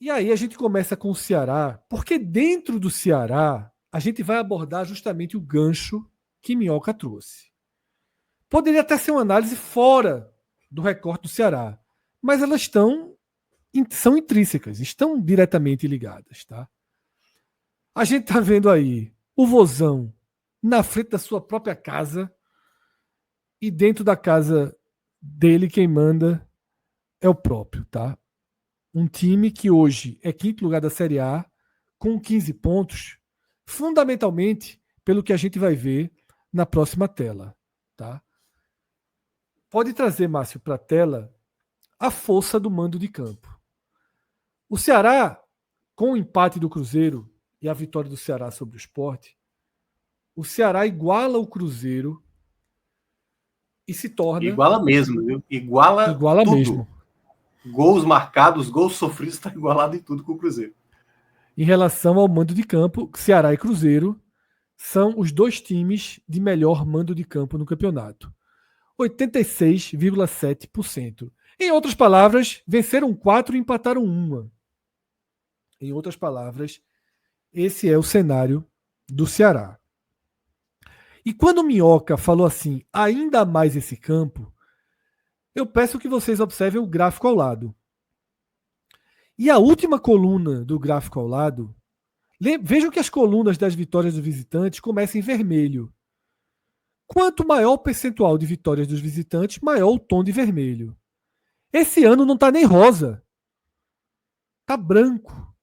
E aí a gente começa com o Ceará, porque dentro do Ceará a gente vai abordar justamente o gancho que Minhoca trouxe. Poderia até ser uma análise fora do recorte do Ceará, mas elas são intrínsecas, estão diretamente ligadas. Tá? A gente está vendo aí o Vozão na frente da sua própria casa e dentro da casa dele quem manda é o próprio. Tá? Um time que hoje é quinto lugar da Série A, com 15 pontos, fundamentalmente pelo que a gente vai ver na próxima tela. Tá? Pode trazer, Márcio, para a tela a força do mando de campo. O Ceará, com o empate do Cruzeiro e a vitória do Ceará sobre o Sport, o Ceará iguala o Cruzeiro e se torna... Iguala mesmo, viu? Iguala tudo. Mesmo. Gols marcados, gols sofridos, está igualado em tudo com o Cruzeiro. Em relação ao mando de campo, Ceará e Cruzeiro são os dois times de melhor mando de campo no campeonato. 86,7%. Em outras palavras, venceram 4 e empataram 1. Em outras palavras, esse é o cenário do Ceará. E quando o Minhoca falou assim, ainda mais esse campo, eu peço que vocês observem o gráfico ao lado. E a última coluna do gráfico ao lado, vejam que as colunas das vitórias dos visitantes começam em vermelho. Quanto maior o percentual de vitórias dos visitantes, maior o tom de vermelho. Esse ano não está nem rosa. Está branco.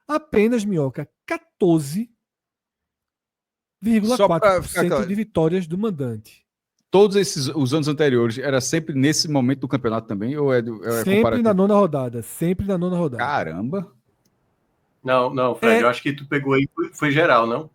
Apenas, Minhoca, 14,4% de vitórias do mandante. Todos os anos anteriores, era sempre nesse momento do campeonato também? Ou sempre na nona rodada. Sempre na nona rodada. Caramba! Não, Fred, eu acho que tu pegou aí, foi geral, não?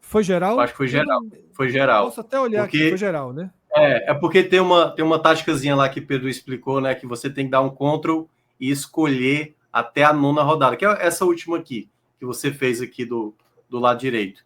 Foi geral? Eu acho que foi geral. Foi geral. Posso até olhar aqui, foi geral, né? É porque tem uma táticazinha lá que Pedro explicou, né? Que você tem que dar um Ctrl e escolher até a nona rodada, que é essa última aqui, que você fez aqui do lado direito.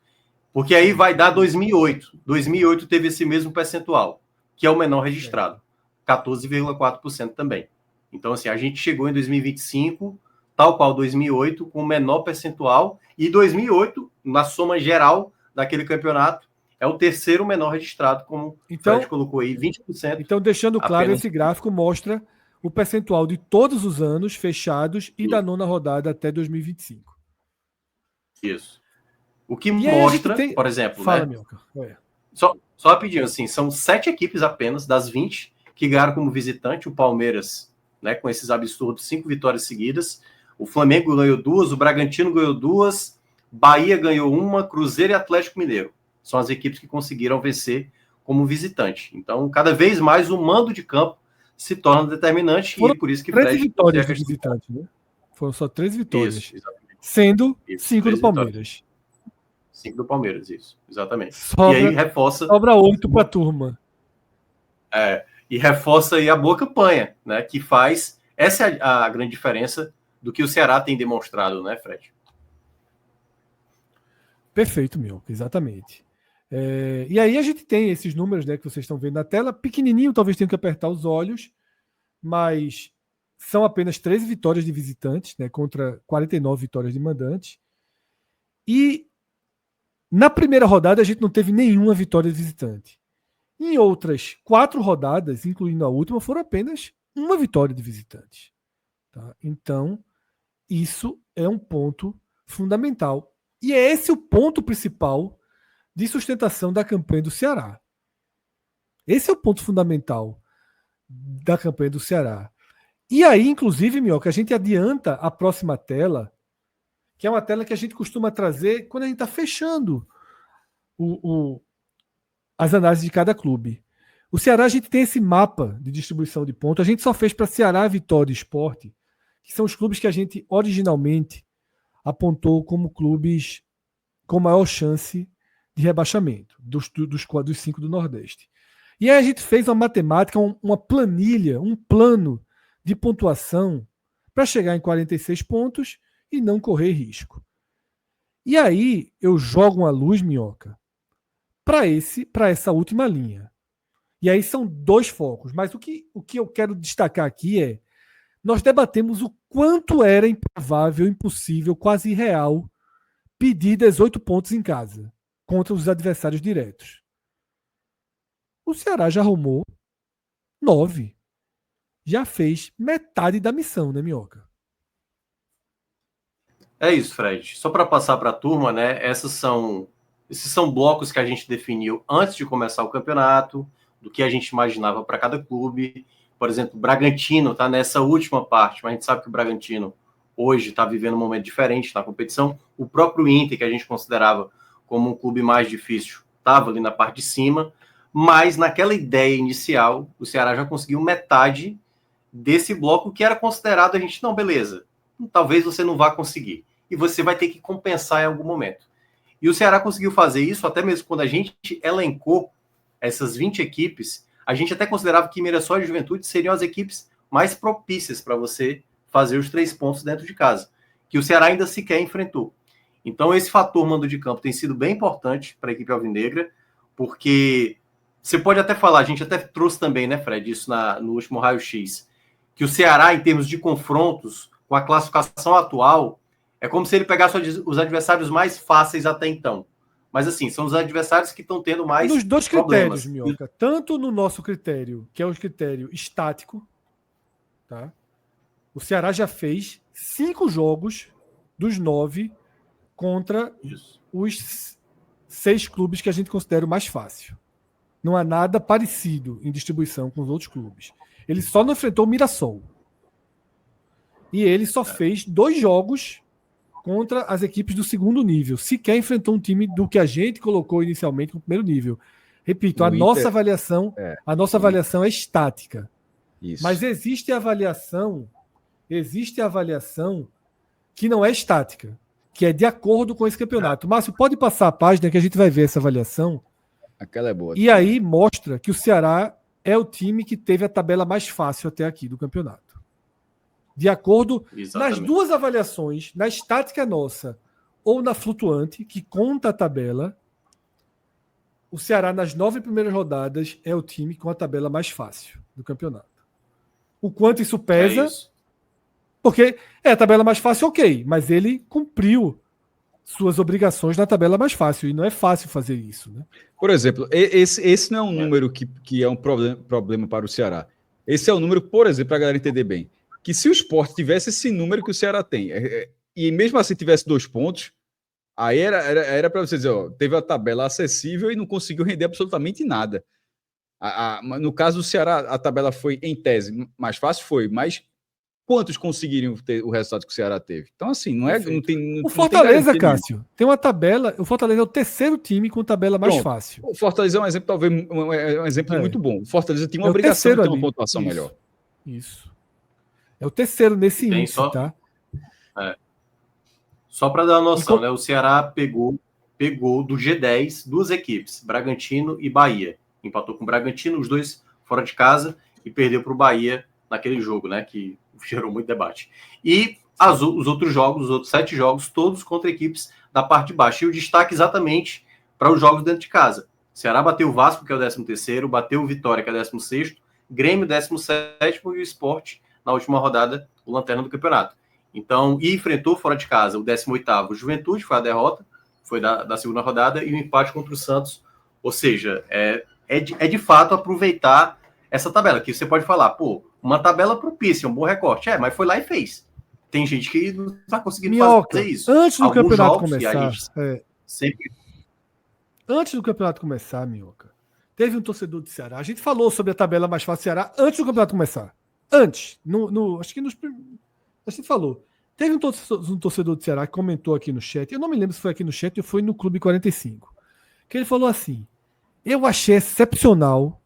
Porque aí vai dar 2008. 2008 teve esse mesmo percentual, que é o menor registrado. 14,4% também. Então, assim, a gente chegou em 2025, tal qual 2008, com o menor percentual. E 2008, na soma geral daquele campeonato, é o terceiro menor registrado, como o Fred colocou aí, 20%. Então, deixando claro, esse gráfico mostra o percentual de todos os anos fechados e da nona rodada até 2025. Isso. O que mostra, por exemplo, Fala, né? Minhoca. Só rapidinho, assim, são 7 equipes apenas das 20 que ganharam como visitante. O Palmeiras, né, com esses absurdos 5 vitórias seguidas. O Flamengo ganhou 2, o Bragantino ganhou 2, Bahia ganhou 1, Cruzeiro e Atlético Mineiro. São as equipes que conseguiram vencer como visitante. Então, cada vez mais o mando de campo se torna determinante. Foram e por isso que 13 vitórias do visitante, né? Foram só 3 vitórias. Isso, exatamente. Sendo 5 do Palmeiras. 5 do Palmeiras, isso, exatamente. Sobra, e aí reforça... Sobra 8 para a turma. E reforça aí a boa campanha, né? Que faz... Essa é a grande diferença do que o Ceará tem demonstrado, né, Fred? Perfeito, Minhoca, exatamente. E aí a gente tem esses números, né, que vocês estão vendo na tela, pequenininho, talvez tenha que apertar os olhos, mas são apenas 13 vitórias de visitantes, né, contra 49 vitórias de mandantes. E na primeira rodada a gente não teve nenhuma vitória de visitante. Em outras 4 rodadas, incluindo a última, foram apenas uma vitória de visitante. Tá? Então, isso é um ponto fundamental. E é esse o ponto principal de sustentação da campanha do Ceará. Esse é o ponto fundamental da campanha do Ceará. E aí, inclusive, Minhoca, a gente adianta a próxima tela, que é uma tela que a gente costuma trazer quando a gente está fechando as análises de cada clube. O Ceará, a gente tem esse mapa de distribuição de pontos. A gente só fez para Ceará, Vitória e Sport, que são os clubes que a gente originalmente apontou como clubes com maior chance de rebaixamento, dos 5 do Nordeste. E aí a gente fez uma matemática, uma planilha, um plano de pontuação para chegar em 46 pontos e não correr risco. E aí eu jogo uma luz, Minhoca, para essa última linha. E aí são 2 focos. Mas o que eu quero destacar aqui é, nós debatemos o quanto era improvável, impossível, quase irreal pedir 18 pontos em casa contra os adversários diretos. O Ceará já arrumou 9. Já fez metade da missão, né, Minhoca? É isso, Fred. Só para passar para a turma, né? Esses são blocos que a gente definiu antes de começar o campeonato, do que a gente imaginava para cada clube. Por exemplo, o Bragantino está nessa última parte, mas a gente sabe que o Bragantino hoje está vivendo um momento diferente na competição. O próprio Inter, que a gente considerava como um clube mais difícil, estava ali na parte de cima, mas naquela ideia inicial, o Ceará já conseguiu metade desse bloco que era considerado a gente, não, beleza, talvez você não vá conseguir, e você vai ter que compensar em algum momento. E o Ceará conseguiu fazer isso, até mesmo quando a gente elencou essas 20 equipes, a gente até considerava que Mirassol e Juventude seriam as equipes mais propícias para você fazer os 3 pontos dentro de casa, que o Ceará ainda sequer enfrentou. Então, esse fator mando de campo tem sido bem importante para a equipe alvinegra, porque você pode até falar, a gente até trouxe também, né, Fred, isso no último raio-x, que o Ceará, em termos de confrontos, com a classificação atual, é como se ele pegasse os adversários mais fáceis até então. Mas, assim, são os adversários que estão tendo mais nos dois problemas. critérios, Minhoca. Tanto no nosso critério, que é o critério estático, tá? O Ceará já fez 5 jogos dos 9 contra os 6 clubes que a gente considera o mais fácil. Não há nada parecido em distribuição com os outros clubes. Ele só não enfrentou o Mirassol. E ele só fez 2 jogos contra as equipes do segundo nível. Sequer enfrentou um time do que a gente colocou inicialmente no primeiro nível. Repito, a nossa avaliação é estática. Isso. Mas existe a avaliação que não é estática, que é de acordo com esse campeonato. Márcio, pode passar a página que a gente vai ver essa avaliação. Aquela é boa. E aí mostra que o Ceará é o time que teve a tabela mais fácil até aqui do campeonato. De acordo nas duas avaliações, na estática nossa ou na flutuante, que conta a tabela, o Ceará nas 9 primeiras rodadas é o time com a tabela mais fácil do campeonato. O quanto isso pesa? Porque é a tabela mais fácil, ok, mas ele cumpriu suas obrigações na tabela mais fácil, e não é fácil fazer isso, né? Por exemplo, esse não é um número que é um problema para o Ceará. Esse é um número, por exemplo, para a galera entender bem, que se o Sport tivesse esse número que o Ceará tem, e mesmo assim tivesse 2 pontos, aí era para você dizer, ó, teve a tabela acessível e não conseguiu render absolutamente nada. No caso do Ceará, a tabela foi, em tese, mais fácil, mas quantos conseguiriam ter o resultado que o Ceará teve? Então, assim, não tem... O Fortaleza, Cássio, tem uma tabela... O Fortaleza é o terceiro time com tabela mais fácil. O Fortaleza é um exemplo, talvez, um exemplo muito bom. O Fortaleza tinha uma obrigação de ter uma pontuação melhor. Isso. É o terceiro nesse índice, tá? Só para dar uma noção, né? O Ceará pegou do G10 2 equipes, Bragantino e Bahia. Empatou com o Bragantino, os 2 fora de casa, e perdeu para o Bahia naquele jogo, né? Que gerou muito debate. E os outros jogos, os outros 7 jogos, todos contra equipes da parte de baixo. E o destaque exatamente para os jogos dentro de casa. O Ceará bateu o Vasco, que é o 13º, bateu o Vitória, que é o 16º, Grêmio, 17º, e o Sport, na última rodada, o lanterna do campeonato. Então, e enfrentou fora de casa o 18º, Juventude, foi a derrota, foi da segunda rodada, e o empate contra o Santos. Ou seja, é de fato aproveitar essa tabela, que você pode falar, pô, uma tabela propícia, um bom recorte. Mas foi lá e fez. Tem gente que não está conseguindo fazer isso. Antes do campeonato começar, sempre... Antes do campeonato começar, Minhoca, teve um torcedor do Ceará. A gente falou sobre a tabela mais fácil do Ceará antes do campeonato começar. Antes. Acho que a gente falou. Teve um torcedor do Ceará que comentou aqui no chat. Eu não me lembro se foi aqui no chat ou foi no Clube 45. Que ele falou assim: eu achei excepcional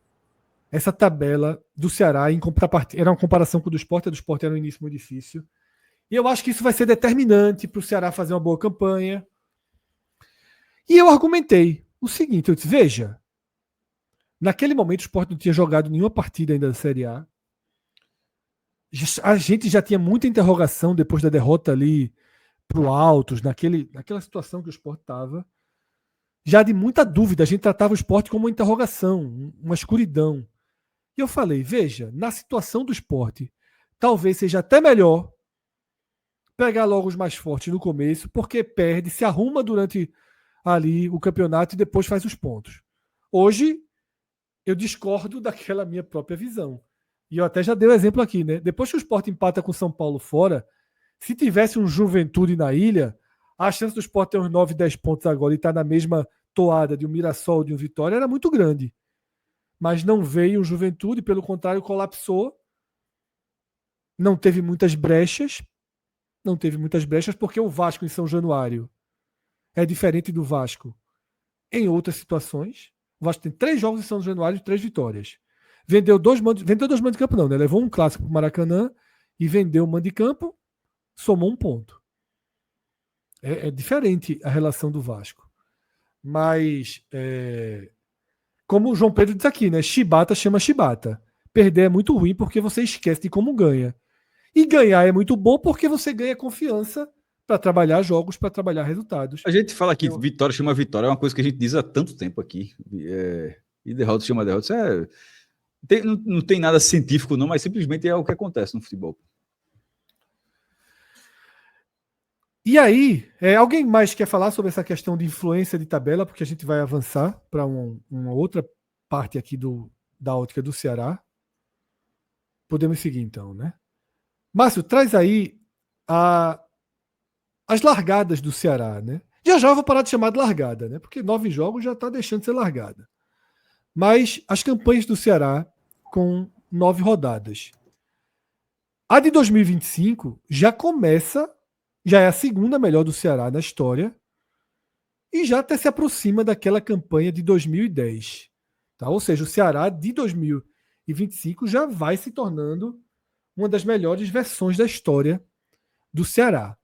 essa tabela do Ceará em contrapartida. Era uma comparação com o do Sport. A do Sport era um início muito difícil. E eu acho que isso vai ser determinante para o Ceará fazer uma boa campanha. E eu argumentei o seguinte: eu disse, veja, naquele momento o Sport não tinha jogado nenhuma partida ainda da Série A. A gente já tinha muita interrogação depois da derrota ali pro Altos, naquela situação que o Sport estava. Já de muita dúvida, a gente tratava o Sport como uma interrogação, uma escuridão. E eu falei, veja, na situação do Sport, talvez seja até melhor pegar logo os mais fortes no começo, porque perde, se arruma durante ali o campeonato e depois faz os pontos. Hoje, eu discordo daquela minha própria visão. E eu até já dei o exemplo aqui, né? Depois que o Sport empata com o São Paulo fora, se tivesse um Juventude na ilha, a chance do Sport ter uns 9, 10 pontos agora e estar na mesma toada de um Mirassol, de um Vitória, era muito grande. Mas não veio o Juventude, pelo contrário, colapsou. Não teve muitas brechas. Não teve muitas brechas, porque o Vasco em São Januário é diferente do Vasco em outras situações. O Vasco tem 3 jogos em São Januário e 3 vitórias. Vendeu 2 mandos de campo, não, né? Levou um clássico para o Maracanã e vendeu o mando de campo, somou 1 ponto. É diferente a relação do Vasco. Mas, como o João Pedro diz aqui, né? Chibata chama chibata. Perder é muito ruim porque você esquece de como ganha. E ganhar é muito bom porque você ganha confiança para trabalhar jogos, para trabalhar resultados. A gente fala que vitória chama vitória, é uma coisa que a gente diz há tanto tempo aqui. E derrota chama derrota. Isso não tem nada científico, não, mas simplesmente é o que acontece no futebol. E aí, alguém mais quer falar sobre essa questão de influência de tabela? Porque a gente vai avançar para uma outra parte aqui da ótica do Ceará. Podemos seguir então, né? Márcio, traz aí as largadas do Ceará, né? Já eu vou parar de chamar de largada, né? Porque 9 jogos já está deixando de ser largada. Mas as campanhas do Ceará com 9 rodadas. A de 2025 já é a segunda melhor do Ceará na história e já até se aproxima daquela campanha de 2010. Tá? Ou seja, o Ceará de 2025 já vai se tornando uma das melhores versões da história do Ceará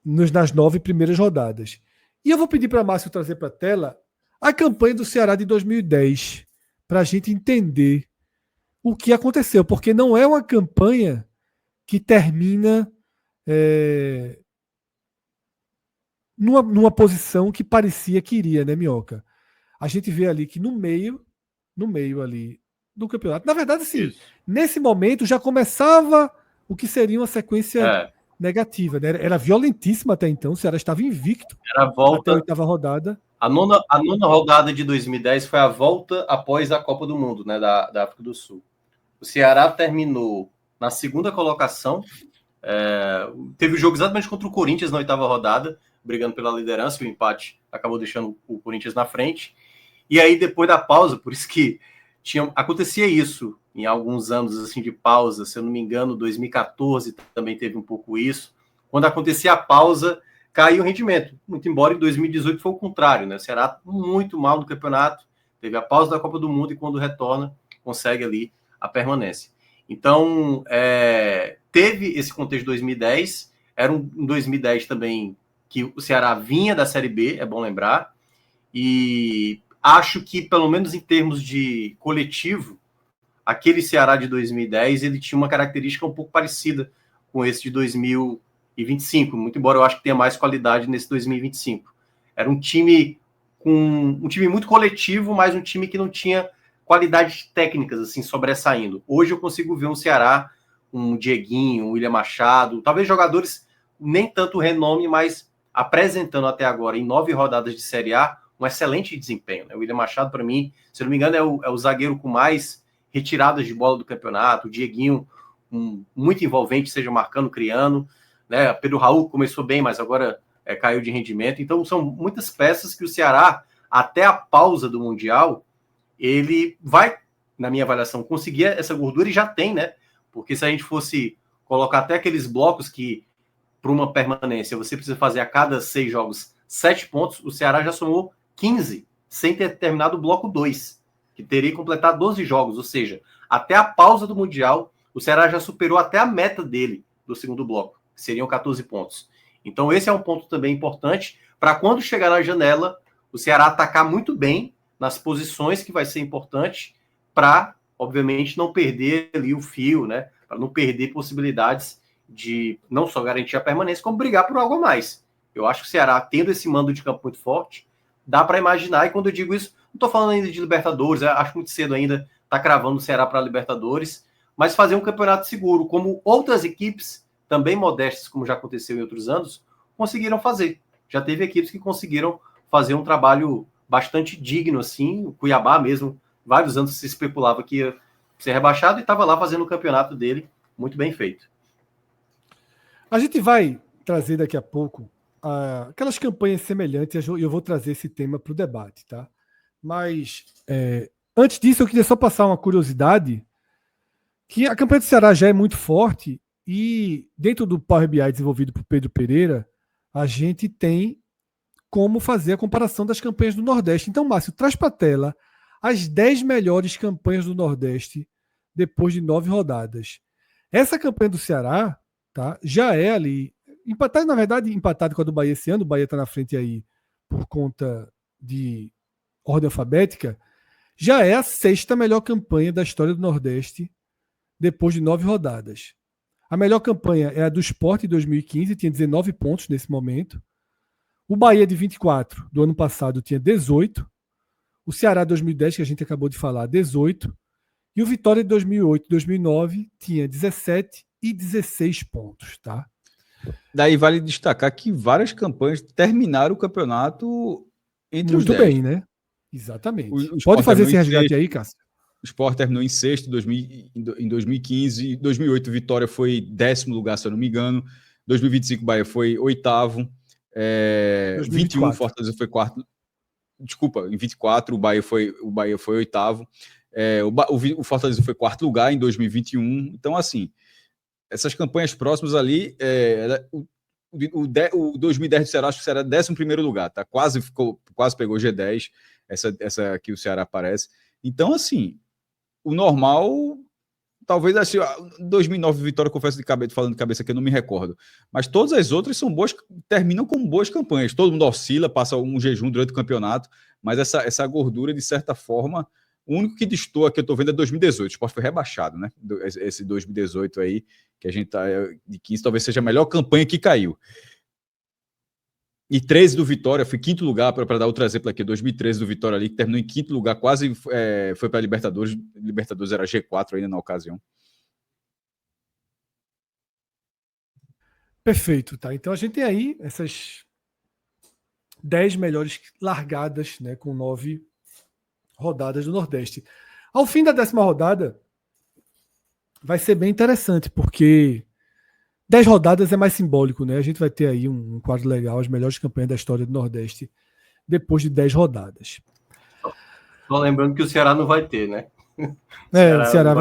nas 9 primeiras rodadas. E eu vou pedir para Márcio trazer para a tela a campanha do Ceará de 2010 para a gente entender o que aconteceu, porque não é uma campanha que termina numa posição que parecia que iria, né, Minhoca? A gente vê ali que no meio ali do campeonato, na verdade, sim, nesse momento já começava o que seria uma sequência negativa, né? Era violentíssima até então, o Ceará estava invicto até a 8ª rodada. A nona rodada de 2010 foi a volta após a Copa do Mundo, né, da África do Sul. O Ceará terminou na 2ª colocação. Teve o jogo exatamente contra o Corinthians na 8ª rodada, brigando pela liderança, e o empate acabou deixando o Corinthians na frente. E aí, depois da pausa, por isso que acontecia isso em alguns anos assim, de pausa, se eu não me engano, 2014 também teve um pouco isso. Quando acontecia a pausa, caiu o rendimento, muito embora em 2018 foi o contrário, né? O Ceará muito mal no campeonato, teve a pausa da Copa do Mundo e quando retorna, consegue ali a permanência. Então, teve esse contexto de 2010, era um 2010 também que o Ceará vinha da Série B, é bom lembrar, e acho que, pelo menos em termos de coletivo, aquele Ceará de 2010, ele tinha uma característica um pouco parecida com esse de 2025, muito embora eu acho que tenha mais qualidade nesse 2025. Era um time muito coletivo, mas um time que não tinha qualidades técnicas assim sobressaindo. Hoje eu consigo ver um Ceará, um Dieguinho, um William Machado, talvez jogadores nem tanto renome, mas apresentando até agora em 9 rodadas de Série A um excelente desempenho. Né? O William Machado, para mim, se eu não me engano, é o zagueiro com mais retiradas de bola do campeonato. O Dieguinho, muito envolvente, seja marcando, criando. Né? Pedro Raul começou bem, mas agora caiu de rendimento. Então, são muitas peças que o Ceará, até a pausa do Mundial, ele vai, na minha avaliação, conseguir essa gordura e já tem, né? Porque se a gente fosse colocar até aqueles blocos que, para uma permanência, você precisa fazer a cada 6 jogos 7 pontos, o Ceará já somou 15, sem ter terminado o bloco 2, que teria que completar 12 jogos, ou seja, até a pausa do Mundial, o Ceará já superou até a meta dele do segundo bloco, que seriam 14 pontos. Então esse é um ponto também importante, para quando chegar na janela, o Ceará atacar muito bem nas posições que vai ser importante para, obviamente, não perder ali o fio, né? Para não perder possibilidades de não só garantir a permanência, como brigar por algo a mais. Eu acho que o Ceará, tendo esse mando de campo muito forte, dá para imaginar, e quando eu digo isso, não estou falando ainda de Libertadores, acho muito cedo ainda, está cravando o Ceará para Libertadores, mas fazer um campeonato seguro, como outras equipes, também modestas, como já aconteceu em outros anos, conseguiram fazer. Já teve equipes que conseguiram fazer um trabalho bastante digno, assim, o Cuiabá mesmo, vários anos se especulava que ia ser rebaixado e estava lá fazendo o campeonato dele, muito bem feito. A gente vai trazer daqui a pouco aquelas campanhas semelhantes, e eu vou trazer esse tema para o debate, tá? Mas antes disso, eu queria só passar uma curiosidade, que a campanha do Ceará já é muito forte e dentro do Power BI desenvolvido por Pedro Pereira, a gente tem como fazer a comparação das campanhas do Nordeste. Então, Márcio, traz para a tela as 10 melhores campanhas do Nordeste depois de 9 rodadas. Essa campanha do Ceará, tá, já é ali empatado, na verdade, empatado com a do Bahia esse ano. O Bahia está na frente aí por conta de ordem alfabética. Já é a 6ª melhor campanha da história do Nordeste depois de 9 rodadas. A melhor campanha é a do Sport em 2015, tinha 19 pontos nesse momento. O Bahia de 24 do ano passado tinha 18. O Ceará 2010, que a gente acabou de falar, 18. E o Vitória de 2008 e 2009 tinha 17 e 16 pontos, tá? Daí vale destacar que várias campanhas terminaram o campeonato entre muito os 10. bem, né? Exatamente. O Pode fazer esse resgate aí, Cássio? O Sport terminou em 6º em 2015. Em 2008, Vitória foi 10º lugar, se eu não me engano. 2025, Bahia foi 8º. 21, Fortaleza foi 4º. Desculpa, em 24, o Bahia foi 8º. O Fortaleza foi 4º lugar em 2021. Então, assim, essas campanhas próximas ali, o 2010 do Ceará, acho que será 11º lugar, tá? Quase pegou G10, essa que o Ceará aparece. Então, assim, o normal, talvez, assim, 2009 Vitória, confesso falando de cabeça aqui, eu não me recordo. Mas todas as outras são boas, terminam com boas campanhas. Todo mundo oscila, passa um jejum durante o campeonato, mas essa gordura, de certa forma, o único que destoa que eu tô vendo é 2018. O Sport foi rebaixado, né? Esse 2018 aí, que a gente tá de 15, talvez seja a melhor campanha que caiu. E 13 do Vitória, foi 5º lugar, para dar outro exemplo aqui, 2013 do Vitória ali, que terminou em 5º lugar, quase foi para a Libertadores. Libertadores era G4 ainda na ocasião. Perfeito, tá? Então a gente tem aí essas 10 melhores largadas, né, com 9 rodadas do Nordeste. Ao fim da 10ª rodada, vai ser bem interessante, porque 10 rodadas é mais simbólico, né? A gente vai ter aí um quadro legal, as melhores campanhas da história do Nordeste, depois de 10 rodadas. Só lembrando que o Ceará não vai ter, né? O Ceará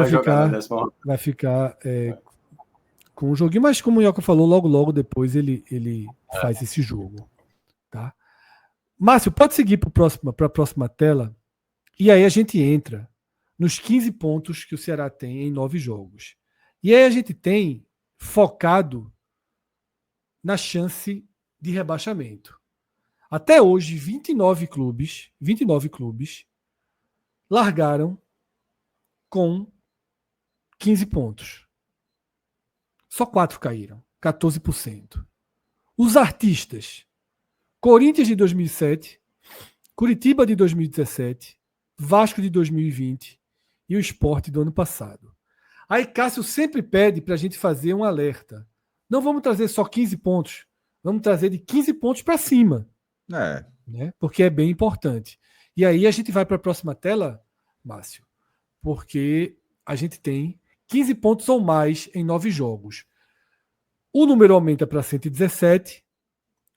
vai ficar com o joguinho, mas como o Ioca falou, logo depois ele faz esse jogo. Tá? Márcio, pode seguir para a próxima tela, e aí a gente entra nos 15 pontos que o Ceará tem em 9 jogos. E aí a gente tem focado na chance de rebaixamento. Até hoje, 29 clubes largaram com 15 pontos. Só 4 caíram, 14%. Os artistas: Corinthians de 2007, Curitiba de 2017, Vasco de 2020 e o Sport do ano passado. Aí Cássio sempre pede para a gente fazer um alerta. Não vamos trazer só 15 pontos, vamos trazer de 15 pontos para cima. Né? Porque é bem importante. E aí a gente vai para a próxima tela, Márcio, porque a gente tem 15 pontos ou mais em 9 jogos. O número aumenta para 117,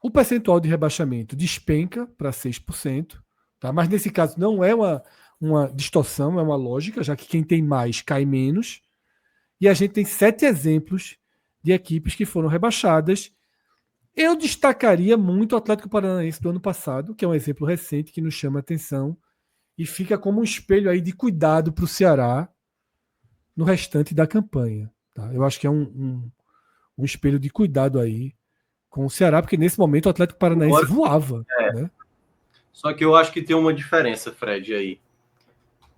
o percentual de rebaixamento despenca para 6%, tá? Mas nesse caso não é uma distorção, é uma lógica, já que quem tem mais cai menos. E a gente tem 7 exemplos de equipes que foram rebaixadas. Eu destacaria muito o Atlético Paranaense do ano passado, que é um exemplo recente que nos chama a atenção e fica como um espelho aí de cuidado para o Ceará no restante da campanha. Tá? Eu acho que é um espelho de cuidado aí com o Ceará, porque nesse momento o Atlético Paranaense voava. Né? Só que eu acho que tem uma diferença, Fred, aí.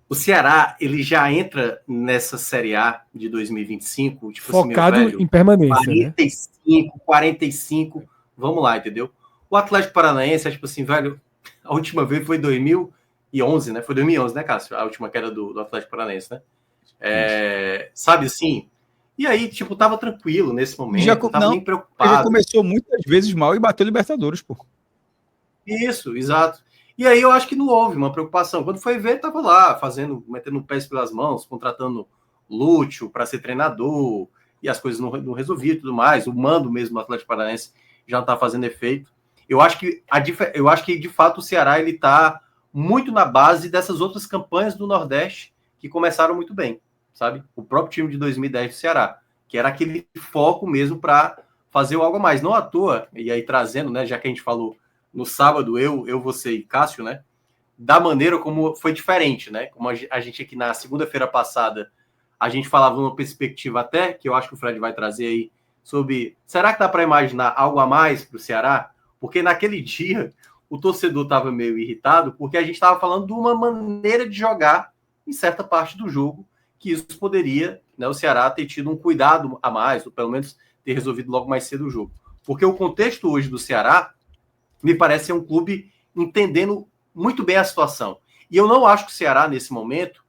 O Ceará, ele já entra nessa Série A de 2025, tipo focado assim, meu velho, em permanência. 45, né? 45, vamos lá, entendeu? O Atlético Paranaense é tipo assim, velho, a última vez foi 2011, né? Foi 2011, né, Cássio? A última queda do Atlético Paranaense, né? Sabe assim? E aí, tipo, tava tranquilo nesse momento, Já, não tava nem ele preocupado. já começou muitas vezes mal e bateu Libertadores, pô. Isso, exato. E aí eu acho que não houve uma preocupação. Quando foi ver, tava lá, metendo o pés pelas mãos, contratando Lúcio para ser treinador, e as coisas não resolviam e tudo mais. O mando mesmo do Atlético Paranaense já não tá fazendo efeito. Eu acho que de fato o Ceará ele tá muito na base dessas outras campanhas do Nordeste que começaram muito bem, sabe? O próprio time de 2010 do Ceará, que era aquele foco mesmo para fazer algo a mais. Não à toa, e aí trazendo, né, já que a gente falou no sábado, você e Cássio, né, da maneira como foi diferente, né? Como a gente aqui na segunda-feira passada, a gente falava uma perspectiva até, que eu acho que o Fred vai trazer aí, sobre, será que dá para imaginar algo a mais para o Ceará? Porque naquele dia o torcedor estava meio irritado porque a gente estava falando de uma maneira de jogar em certa parte do jogo, que isso poderia, né, o Ceará ter tido um cuidado a mais, ou pelo menos ter resolvido logo mais cedo o jogo. Porque o contexto hoje do Ceará me parece ser um clube entendendo muito bem a situação. E eu não acho que o Ceará, nesse momento,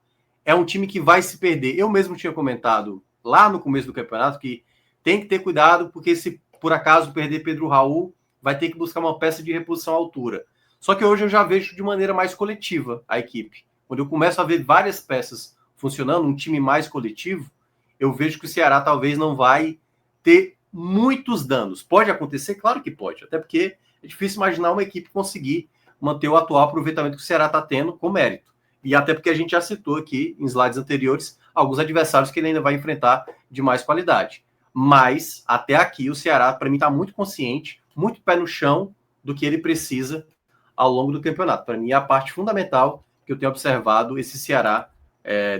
é um time que vai se perder. Eu mesmo tinha comentado lá no começo do campeonato que tem que ter cuidado, porque se por acaso perder Pedro Raul, vai ter que buscar uma peça de reposição à altura. Só que hoje eu já vejo de maneira mais coletiva a equipe. Quando eu começo a ver várias peças funcionando, um time mais coletivo, eu vejo que o Ceará talvez não vai ter muitos danos. Pode acontecer? Claro que pode, até porque é difícil imaginar uma equipe conseguir manter o atual aproveitamento que o Ceará está tendo com mérito. E até porque a gente já citou aqui, em slides anteriores, alguns adversários que ele ainda vai enfrentar de mais qualidade. Mas, até aqui, o Ceará, para mim, está muito consciente, muito pé no chão do que ele precisa ao longo do campeonato. Para mim, é a parte fundamental que eu tenho observado esse Ceará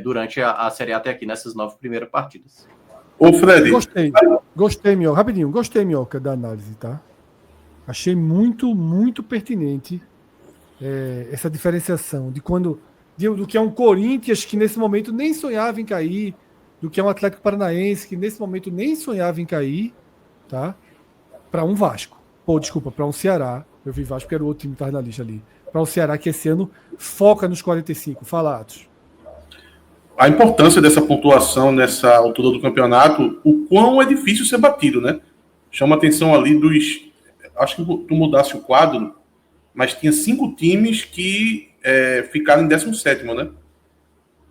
durante a Série A até aqui, nessas 9 primeiras partidas. Ô, Fred. Gostei, Minhoca. Rapidinho, gostei, Minhoca, da análise, tá? Achei muito, muito pertinente essa diferenciação do que é um Corinthians que nesse momento nem sonhava em cair, do que é um Atlético Paranaense que nesse momento nem sonhava em cair, tá? Para um Vasco. Desculpa, para um Ceará. Eu vi Vasco porque era o outro time que estava na lista ali. Para um Ceará que esse ano foca nos 45. Fala, Atos. A importância dessa pontuação nessa altura do campeonato, o quão é difícil ser batido, né? Chama a atenção ali dos... Acho que tu mudasse o quadro, mas tinha 5 times que ficaram em 17º, né?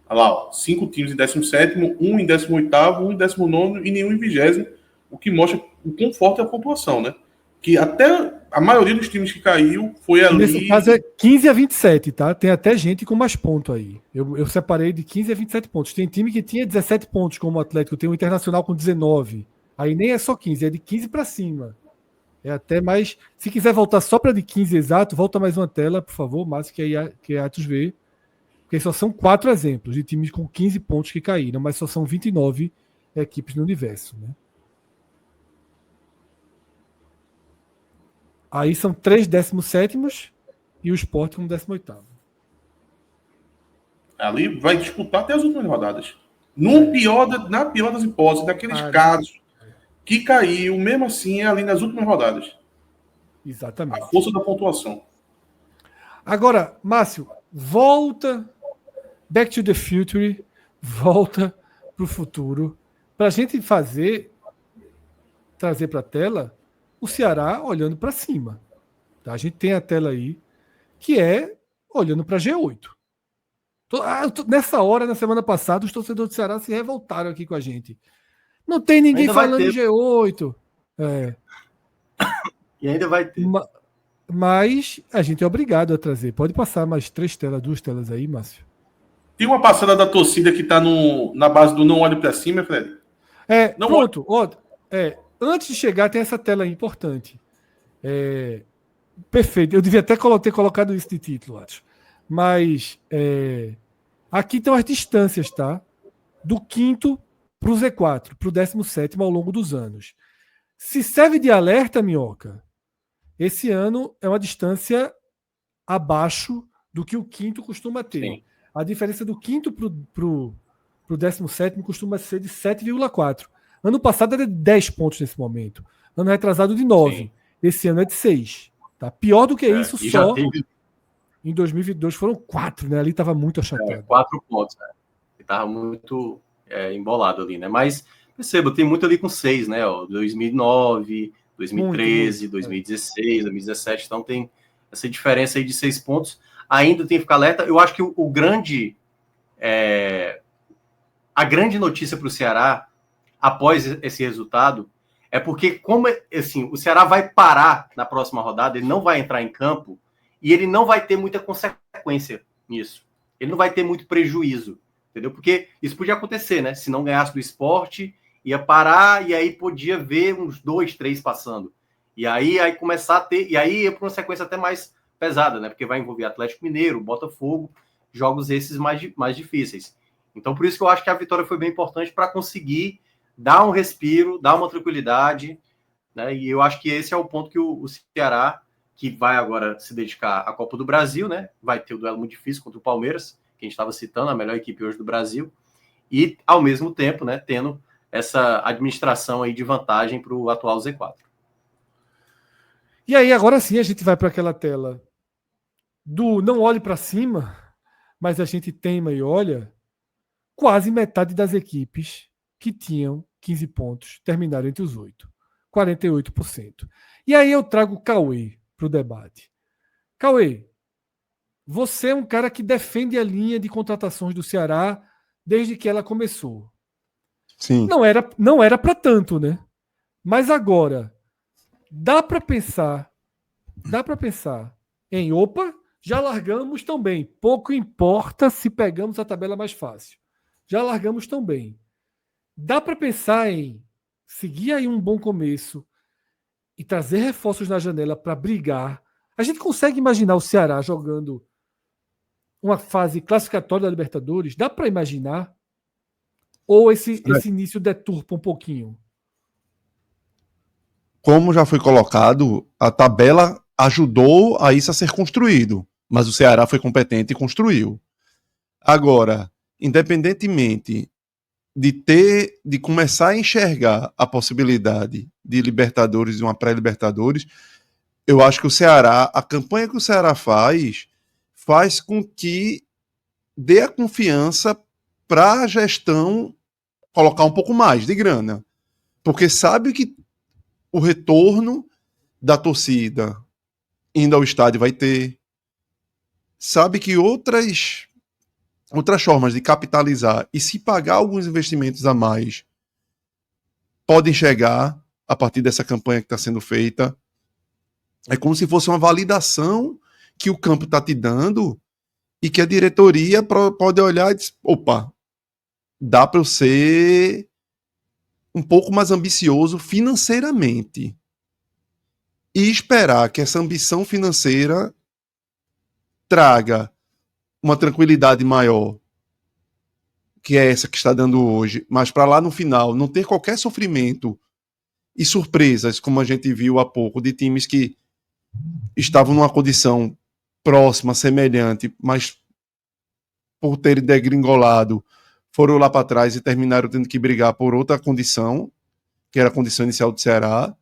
Olha lá, ó, 5 times em 17º, 1 em 18º, 1 em 19º e nenhum em 20º, o que mostra o quão forte é a pontuação, né? Que até a maioria dos times que caiu foi ali... Nesse caso é 15 a 27, tá? Tem até gente com mais pontos aí. Eu separei de 15 a 27 pontos. Tem time que tinha 17 pontos como o Atlético, tem o Internacional com 19. Aí nem é só 15, é de 15 para cima. É até mais... Se quiser voltar só para de 15 exato, volta mais uma tela, por favor, Márcio, que a Atos vê. Porque só são 4 exemplos de times com 15 pontos que caíram, mas só são 29 equipes no universo, né? Aí são 3 17º e o Sport como 18º. Ali vai disputar até as últimas rodadas. Na pior das hipóteses, daqueles casos que caiu, mesmo assim, é ali nas últimas rodadas. Exatamente. A força da pontuação. Agora, Márcio, volta Back to the Future, volta para o futuro, para a gente trazer para a tela o Ceará olhando para cima. Tá? A gente tem a tela aí, que é olhando para G8. Nessa hora, na semana passada, os torcedores do Ceará se revoltaram aqui com a gente. Não tem ninguém falando em G8. E ainda vai ter. Mas a gente é obrigado a trazer. Pode passar mais 2 telas aí, Márcio. Tem uma passada da torcida que está na base do não olhe para cima, Fred? Não pronto. Antes de chegar, tem essa tela aí importante. Perfeito. Eu devia até ter colocado isso de título, acho. Mas aqui estão as distâncias, tá? Do 5º para o Z4, para o 17º ao longo dos anos. Se serve de alerta, Minhoca, esse ano é uma distância abaixo do que o 5º costuma ter. Sim. A diferença do 5º para o 17º costuma ser de 7,4. Ano passado era de 10 pontos nesse momento. Ano retrasado de 9. Sim. Esse ano é de 6. Tá? Pior do que isso, só em 2022 foram 4, né? Ali estava muito achatado. 4 pontos, né? Estava muito embolado ali, né? Mas perceba, tem muito ali com 6, né? 2009, 2013, 2016, 2017, então tem essa diferença aí de 6 pontos. Ainda tem que ficar alerta. Eu acho que a grande notícia para o Ceará, após esse resultado, é porque, como assim, o Ceará vai parar na próxima rodada, ele não vai entrar em campo e ele não vai ter muita consequência nisso. Ele não vai ter muito prejuízo, entendeu? Porque isso podia acontecer, né? Se não ganhasse do Sport, ia parar e aí podia ver uns 2, 3 passando. E aí começar a ter... E aí ia para uma sequência até mais pesada, né? Porque vai envolver Atlético Mineiro, Botafogo, jogos esses mais difíceis. Então, por isso que eu acho que a vitória foi bem importante para conseguir dar um respiro, dar uma tranquilidade, né? E eu acho que esse é o ponto que o Ceará, que vai agora se dedicar à Copa do Brasil, né? Vai ter um duelo muito difícil contra o Palmeiras, que a gente estava citando, a melhor equipe hoje do Brasil, e, ao mesmo tempo, né, tendo essa administração aí de vantagem para o atual Z4. E aí, agora sim, a gente vai para aquela tela do não olhe para cima, mas a gente teima e olha. Quase metade das equipes que tinham 15 pontos terminaram entre os 8. 48%. E aí eu trago o Cauê para o debate. Cauê, você é um cara que defende a linha de contratações do Ceará desde que ela começou. Sim. Não era para tanto, né? Mas agora, dá para pensar em, opa, já largamos tão bem. Pouco importa se pegamos a tabela mais fácil. Já largamos tão bem. Dá para pensar em seguir aí um bom começo e trazer reforços na janela para brigar. A gente consegue imaginar o Ceará jogando uma fase classificatória da Libertadores? Dá para imaginar? Ou esse início deturpa um pouquinho? Como já foi colocado, a tabela ajudou a isso a ser construído, mas o Ceará foi competente e construiu. Agora, independentemente de começar a enxergar a possibilidade de Libertadores e uma pré-Libertadores, eu acho que o Ceará, a campanha que o Ceará faz com que dê a confiança para a gestão colocar um pouco mais de grana, porque sabe que o retorno da torcida indo ao estádio vai ter, sabe que outras formas de capitalizar e se pagar alguns investimentos a mais podem chegar a partir dessa campanha que está sendo feita. É como se fosse uma validação que o campo está te dando e que a diretoria pode olhar e dizer, opa, dá para eu ser um pouco mais ambicioso financeiramente e esperar que essa ambição financeira traga uma tranquilidade maior, que é essa que está dando hoje, mas para lá no final não ter qualquer sofrimento e surpresas, como a gente viu há pouco, de times que estavam numa condição próxima, semelhante, mas por terem degringolado, foram lá para trás e terminaram tendo que brigar por outra condição, que era a condição inicial do Ceará.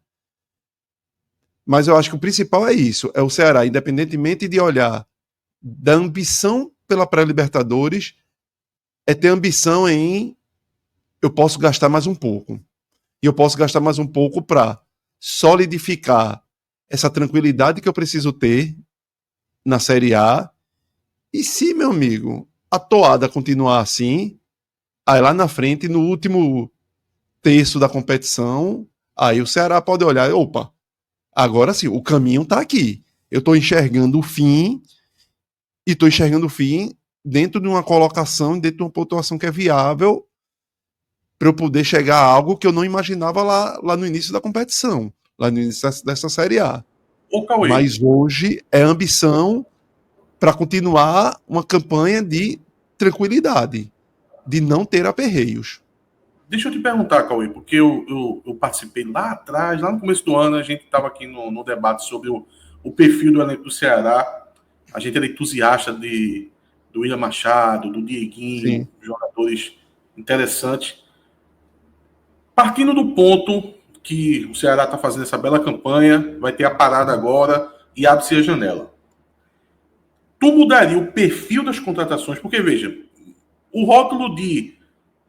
Mas eu acho que o principal é isso, é o Ceará, independentemente de olhar da ambição pela pré-Libertadores, é ter ambição em eu posso gastar mais um pouco. E eu posso gastar mais um pouco para solidificar essa tranquilidade que eu preciso ter na Série A. E se, meu amigo, a toada continuar assim, aí lá na frente, no último terço da competição, aí o Ceará pode olhar, opa, agora sim, o caminho está aqui. Eu estou enxergando o fim e estou enxergando o fim dentro de uma colocação, dentro de uma pontuação que é viável para eu poder chegar a algo que eu não imaginava lá no início da competição, lá no início dessa Série A. Mas hoje é ambição para continuar uma campanha de tranquilidade, de não ter aperreios. Deixa eu te perguntar, Cauê, porque eu participei lá atrás, lá no começo do ano, a gente estava aqui no debate sobre o perfil do elenco do Ceará. A gente era entusiasta do William Machado, do Dieguinho, Sim. Jogadores interessantes. Partindo do ponto que o Ceará está fazendo essa bela campanha, vai ter a parada agora e abre-se a janela. Tu mudaria o perfil das contratações? Porque, veja, o rótulo de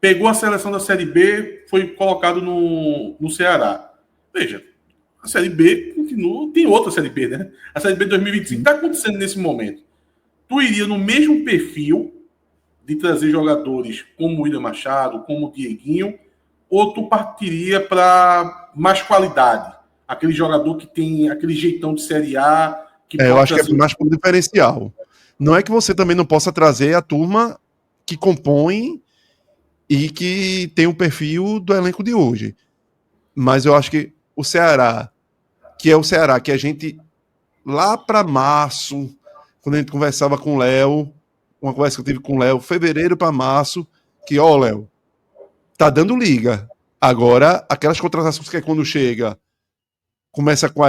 pegou a seleção da Série B, foi colocado no Ceará. Veja, a Série B continua, tem outra Série B, né? A Série B 2025 está acontecendo nesse momento. Tu iria no mesmo perfil de trazer jogadores como o William Machado, como o Dieguinho, ou tu partiria para mais qualidade? Aquele jogador que tem aquele jeitão de Série A... Eu acho que é mais por diferencial. Não é que você também não possa trazer a turma que compõe e que tem o perfil do elenco de hoje. Mas eu acho que o Ceará, que é o Ceará que a gente, lá para março, quando a gente conversava com o Léo, uma conversa que eu tive com o Léo, fevereiro para março, que, Léo, tá dando liga. Agora, aquelas contratações que é quando chega, começa com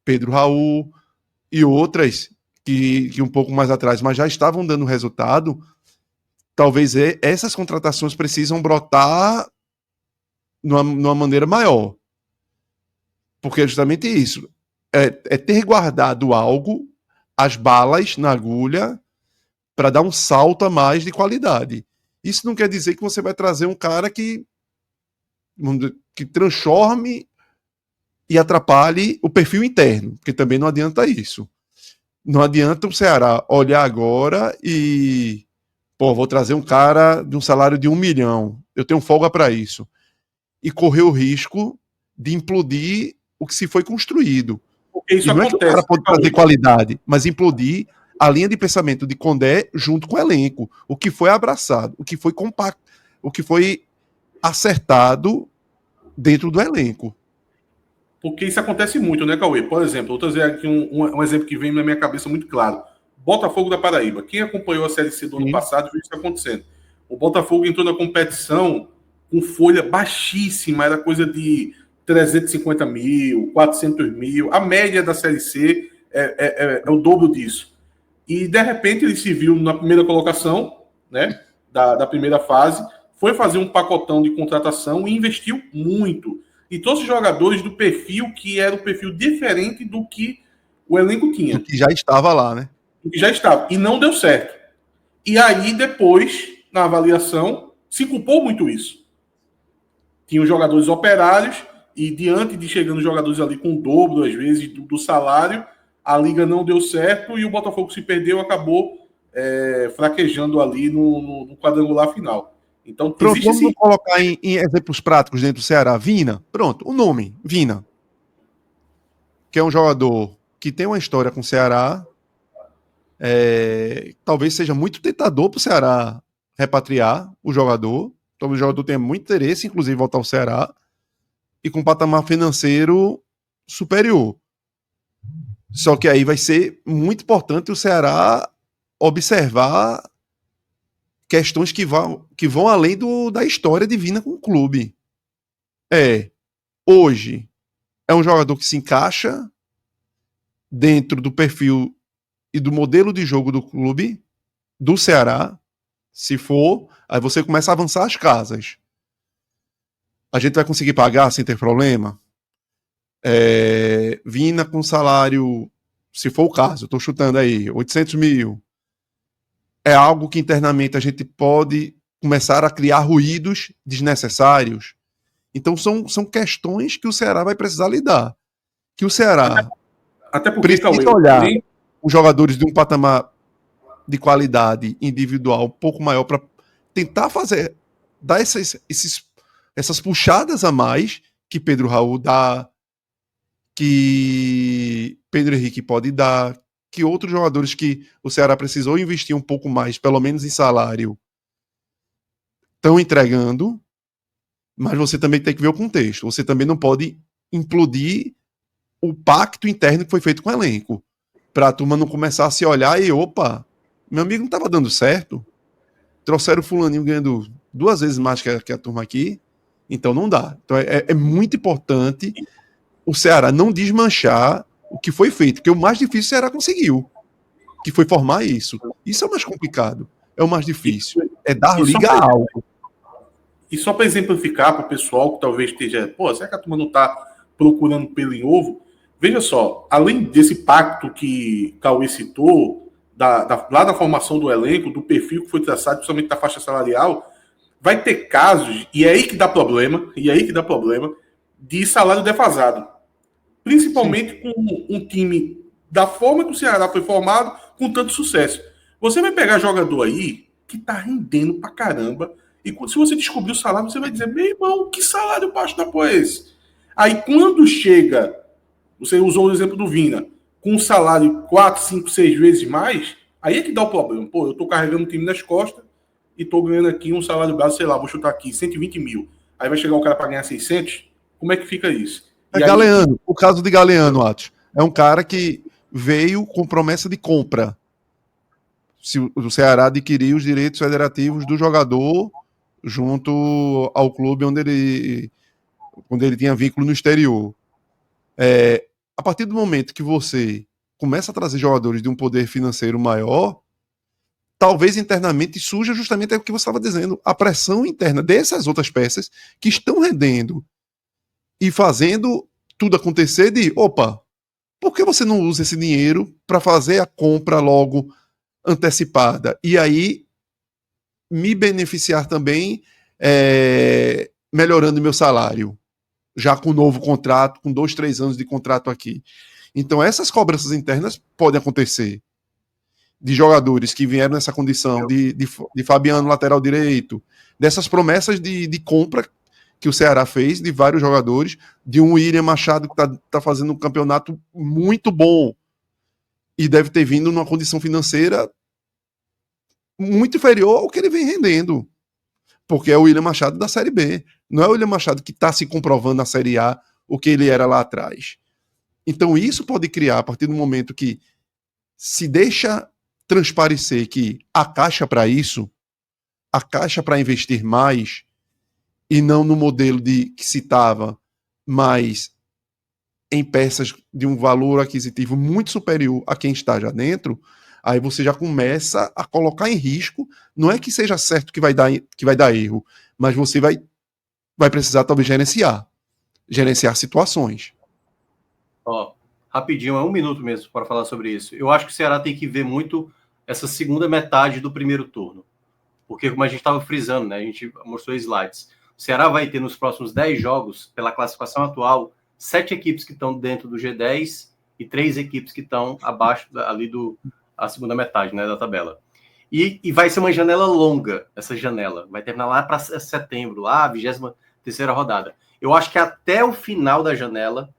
Pedro Raul e outras que um pouco mais atrás, mas já estavam dando resultado, talvez essas contratações precisam brotar numa maneira maior. Porque é justamente isso. É ter guardado algo, as balas na agulha, para dar um salto a mais de qualidade. Isso não quer dizer que você vai trazer um cara que transforme e atrapalhe o perfil interno, porque também não adianta isso. Não adianta o Ceará olhar agora e vou trazer um cara de um salário de 1 milhão, eu tenho folga para isso, e correr o risco de implodir o que se foi construído. Porque isso e não acontece, é que o cara pode trazer qualidade, mas implodir a linha de pensamento de Condé junto com o elenco, o que foi abraçado, o que foi compacto, o que foi acertado dentro do elenco. Porque isso acontece muito, né, Cauê? Por exemplo, vou trazer aqui um exemplo que vem na minha cabeça muito claro. Botafogo da Paraíba. Quem acompanhou a Série C do ano passado viu isso acontecendo. O Botafogo entrou na competição com folha baixíssima, era coisa de 350 mil, 400 mil. A média da Série C é o dobro disso. E, de repente, ele se viu na primeira colocação, né, da primeira fase, foi fazer um pacotão de contratação e investiu muito. E trouxe jogadores do perfil que era um perfil diferente do que o elenco tinha. Que já estava lá, né? Que já estava. E não deu certo. E aí, depois, na avaliação, se culpou muito isso. Tinha os jogadores operários e, diante de chegando jogadores ali com o dobro, às vezes, do salário, a liga não deu certo e o Botafogo se perdeu, acabou fraquejando ali no quadrangular final. Então, pronto, vamos colocar em exemplos práticos dentro do Ceará. Vina, pronto, o nome, Vina, que é um jogador que tem uma história com o Ceará, talvez seja muito tentador para o Ceará repatriar o jogador, talvez o jogador tenha muito interesse, inclusive, em voltar ao Ceará, e com um patamar financeiro superior. Só que aí vai ser muito importante o Ceará observar questões que vão além da história divina com o clube. Hoje, é um jogador que se encaixa dentro do perfil e do modelo de jogo do clube, do Ceará. Se for, aí você começa a avançar as casas. A gente vai conseguir pagar sem ter problema? Vina com salário, se for o caso, estou chutando aí, 800 mil. É algo que internamente a gente pode começar a criar ruídos desnecessários. Então são questões que o Ceará vai precisar lidar. Que o Ceará até porque, precisa olhar os jogadores de um patamar de qualidade individual um pouco maior para tentar dar essas puxadas a mais que Pedro Raul dá, que Pedro Henrique pode dar, que outros jogadores que o Ceará precisou investir um pouco mais, pelo menos em salário, estão entregando, mas você também tem que ver o contexto. Você também não pode implodir o pacto interno que foi feito com o elenco, para a turma não começar a se olhar e, opa, meu amigo não estava dando certo, trouxeram o fulaninho ganhando 2 vezes mais que a turma aqui, então não dá. Então é muito importante o Ceará não desmanchar o que foi feito, porque o mais difícil o Ceará conseguiu, que foi formar isso. Isso é o mais complicado, é o mais difícil, é dar liga a algo. E só para exemplificar para o pessoal que talvez esteja, será que a turma não está procurando pelo em ovo? Veja só, além desse pacto que Cauê citou, lá da formação do elenco, do perfil que foi traçado, principalmente da faixa salarial, vai ter casos, e é aí que dá problema, de salário defasado. Principalmente com um time da forma que o Ceará foi formado, com tanto sucesso. Você vai pegar jogador aí que tá rendendo pra caramba, e se você descobrir o salário, você vai dizer, meu irmão, que salário baixo da porra é esse? Aí quando chega, você usou o exemplo do Vina, com um salário 4, 5, 6 vezes mais, aí é que dá o problema. Pô, eu tô carregando o time nas costas e tô ganhando aqui um salário base, sei lá, vou chutar aqui, 120 mil. Aí vai chegar o cara para ganhar 600? Como é que fica isso? É Galeano, o caso de Galeano, Atos. É um cara que veio com promessa de compra. Se o Ceará adquirir os direitos federativos do jogador junto ao clube onde ele tinha vínculo no exterior. A partir do momento que você começa a trazer jogadores de um poder financeiro maior, talvez internamente surja justamente o que você estava dizendo, a pressão interna dessas outras peças que estão rendendo e fazendo tudo acontecer de, opa, por que você não usa esse dinheiro para fazer a compra logo antecipada? E aí me beneficiar também melhorando meu salário, já com um novo contrato, com 2, 3 anos de contrato aqui. Então essas cobranças internas podem acontecer de jogadores que vieram nessa condição de Fabiano lateral direito, dessas promessas de compra que o Ceará fez de vários jogadores, de um William Machado que tá fazendo um campeonato muito bom e deve ter vindo numa condição financeira muito inferior ao que ele vem rendendo, porque é o William Machado da Série B, não é o William Machado que está se comprovando na Série A o que ele era lá atrás. Então isso pode criar, a partir do momento que se deixa transparecer que a caixa para isso, a caixa para investir mais, e não no modelo que se estava, mas em peças de um valor aquisitivo muito superior a quem está já dentro, aí você já começa a colocar em risco, não é que seja certo que vai dar erro, mas você vai precisar talvez gerenciar situações. Rapidinho, é 1 minuto mesmo para falar sobre isso. Eu acho que o Ceará tem que ver muito essa segunda metade do primeiro turno, porque como a gente estava frisando, né, a gente mostrou slides, o Ceará vai ter nos próximos 10 jogos, pela classificação atual, 7 equipes que estão dentro do G10 e 3 equipes que estão abaixo ali a segunda metade, né, da tabela. E vai ser uma janela longa, essa janela. Vai terminar lá para setembro, lá a 23ª rodada. Eu acho que até o final da janela,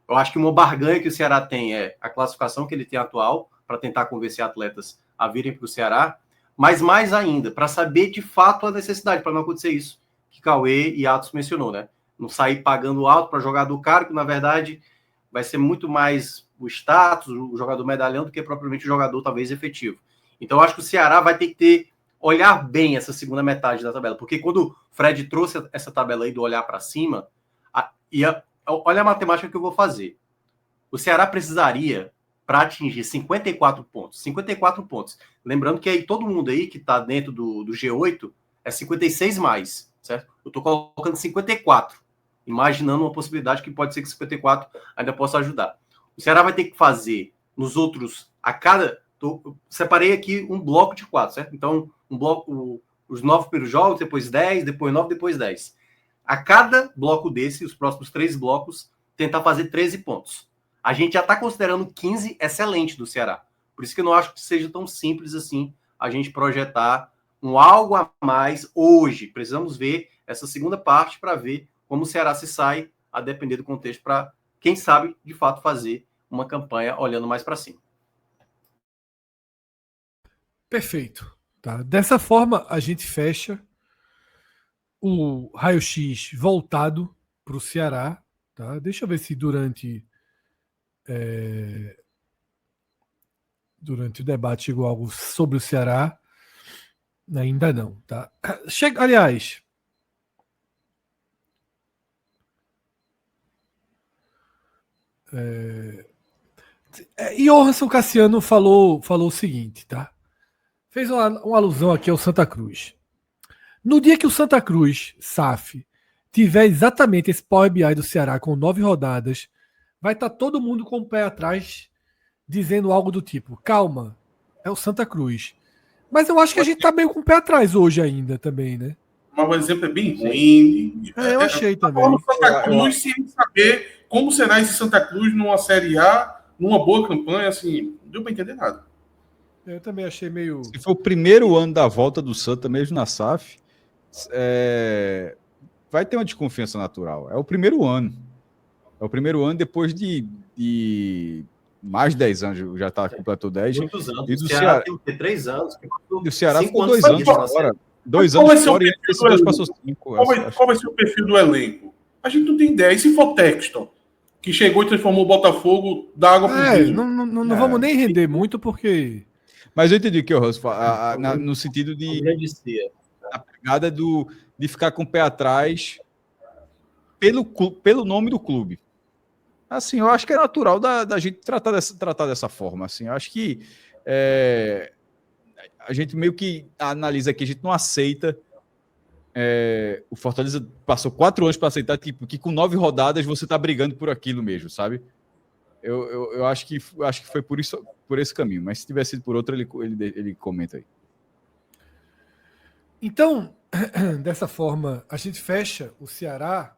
eu acho que uma barganha que o Ceará tem é a classificação que ele tem atual, para tentar convencer atletas a virem para o Ceará, mas mais ainda, para saber de fato a necessidade, para não acontecer isso que Cauê e Atos mencionou, né? Não sair pagando alto para jogador caro, que na verdade vai ser muito mais o status, o jogador medalhão, do que propriamente o jogador talvez efetivo. Então eu acho que o Ceará vai ter que olhar bem essa segunda metade da tabela, porque quando o Fred trouxe essa tabela aí do olhar para cima, olha a matemática que eu vou fazer. O Ceará precisaria, para atingir 54 pontos. 54 pontos. Lembrando que aí todo mundo aí que está dentro do G8 é 56 mais, certo? Eu estou colocando 54, imaginando uma possibilidade que pode ser que 54 ainda possa ajudar. O Ceará vai ter que fazer nos outros, separei aqui um bloco de 4, certo? Então, um bloco, os 9 primeiros jogos, depois 10, depois 9, depois 10. A cada bloco desse, os próximos 3 blocos, tentar fazer 13 pontos. A gente já está considerando 15 excelente do Ceará. Por isso que eu não acho que seja tão simples assim a gente projetar um algo a mais hoje. Precisamos ver essa segunda parte para ver como o Ceará se sai, a depender do contexto, para, quem sabe, de fato, fazer uma campanha olhando mais para cima. Perfeito. Tá? Dessa forma, a gente fecha o raio-x voltado para o Ceará. Tá? Deixa eu ver se durante o debate chegou algo sobre o Ceará. Ainda não. Tá? Aliás, Johansson Cassiano falou o seguinte, tá? Fez uma alusão aqui ao Santa Cruz. No dia que o Santa Cruz, SAF, tiver exatamente esse Power BI do Ceará com 9 rodadas, vai estar todo mundo com o pé atrás dizendo algo do tipo, calma, é o Santa Cruz. Mas eu acho que a gente está meio com o pé atrás hoje ainda também, né? mas o exemplo é bem ruim. Eu achei também. O Santa Cruz, sem saber como será esse Santa Cruz numa Série A, numa boa campanha, assim, não deu para entender nada. Eu também achei meio. Se for o primeiro ano da volta do Santa, mesmo na SAF, vai ter uma desconfiança natural. É o primeiro ano. É o primeiro ano depois de mais de 10 anos, já está completou 10. Muitos anos. E do O Ceará tem o quê? 3 anos. E o Ceará ficou 2 seguidos anos na fora. Série. 2 Qual anos vai ser o fora e perfil esse do 2 elenco? passou 5. Qual vai ser o perfil do elenco? A gente não tem ideia. E se for Texton, que chegou e transformou o Botafogo da água pro vinho? Não vamos nem render muito, porque. Mas eu entendi o que o Ross no sentido a pegada de ficar com o pé atrás pelo nome do clube. Assim, eu acho que é natural da gente tratar dessa forma. Assim, eu acho que a gente meio que analisa aqui, a gente não aceita. O Fortaleza passou 4 anos para aceitar que com 9 rodadas você está brigando por aquilo mesmo, sabe? Eu acho que foi por esse caminho, mas se tivesse sido por outro, ele comenta aí. Então, dessa forma, a gente fecha o Ceará